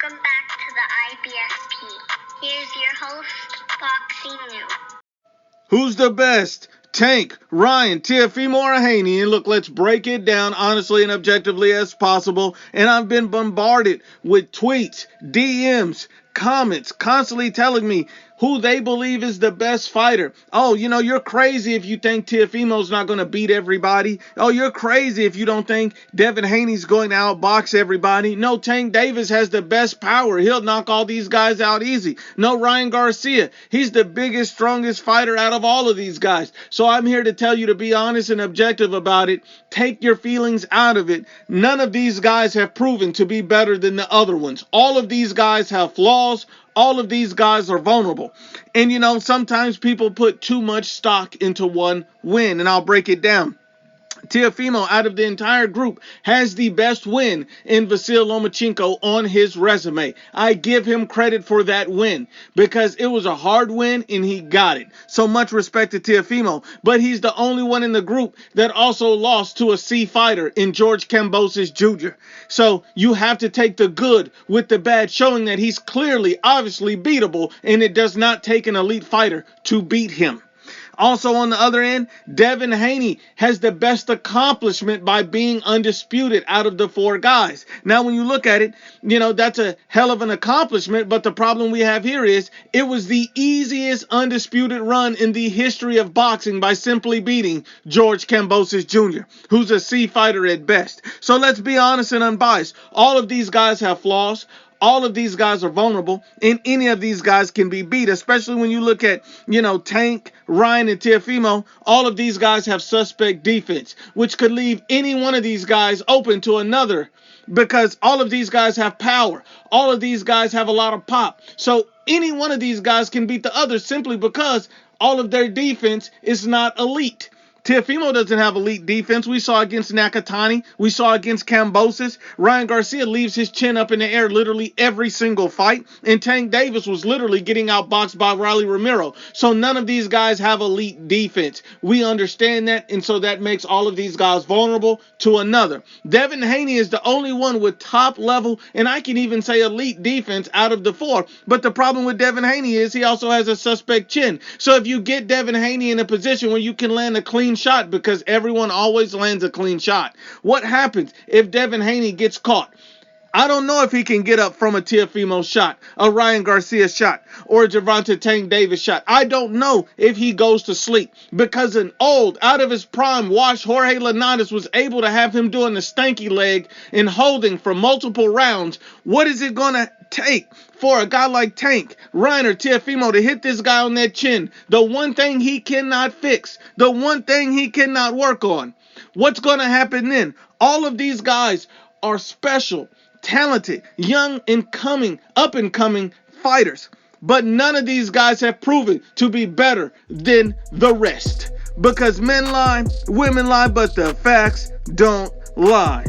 Welcome back to the IBFP. Here's your host, Boxing New. Who's the best? Tank, Ryan, Teofimo, or Haney? And look, let's break it down honestly and objectively as possible. And I've been bombarded with tweets, DMs, comments, constantly telling me who they believe is the best fighter. Oh, you're crazy if you think Teofimo's not going to beat everybody. Oh, you're crazy if you don't think Devin Haney's going to outbox everybody. No, Tank Davis has the best power. He'll knock all these guys out easy. No, Ryan Garcia, he's the biggest, strongest fighter out of all of these guys. So I'm here to tell you to be honest and objective about it. Take your feelings out of it. None of these guys have proven to be better than the other ones. All of these guys have flaws. All of these guys are vulnerable. And sometimes people put too much stock into one win, and I'll break it down. Teofimo, out of the entire group, has the best win in Vasyl Lomachenko on his resume. I give him credit for that win because it was a hard win and he got it. So much respect to Teofimo, but he's the only one in the group that also lost to a C fighter in George Kambosos Jr. So you have to take the good with the bad, showing that he's clearly, obviously beatable, and it does not take an elite fighter to beat him. Also on the other end, Devin Haney has the best accomplishment by being undisputed out of the four guys. Now, when you look at it, that's a hell of an accomplishment. But the problem we have here is it was the easiest undisputed run in the history of boxing by simply beating George Kambosos Jr., who's a C fighter at best. So let's be honest and unbiased. All of these guys have flaws. All of these guys are vulnerable, and any of these guys can be beat, especially when you look at, Tank, Ryan, and Teofimo. All of these guys have suspect defense, which could leave any one of these guys open to another because all of these guys have power. All of these guys have a lot of pop. So any one of these guys can beat the other simply because all of their defense is not elite. Teofimo doesn't have elite defense. We saw against Nakatani. We saw against Kambosos. Ryan Garcia leaves his chin up in the air literally every single fight. And Tank Davis was literally getting outboxed by Riley Romero. So none of these guys have elite defense. We understand that. And so that makes all of these guys vulnerable to another. Devin Haney is the only one with top level, and I can even say elite defense out of the four. But the problem with Devin Haney is he also has a suspect chin. So if you get Devin Haney in a position where you can land a clean shot, because everyone always lands a clean shot, what happens if Devin Haney gets caught? I don't know if he can get up from a Teofimo shot, a Ryan Garcia shot, or a Gervonta Tank Davis shot. I don't know if he goes to sleep because an old, out of his prime, washed Jorge Linares was able to have him doing the stanky leg and holding for multiple rounds. What is it going to take for a guy like Tank, Ryan, or Teofimo to hit this guy on that chin? The one thing he cannot fix, the one thing he cannot work on. What's going to happen then? All of these guys are special, talented, young and up and coming fighters. But none of these guys have proven to be better than the rest. Because men lie, women lie, but the facts don't lie.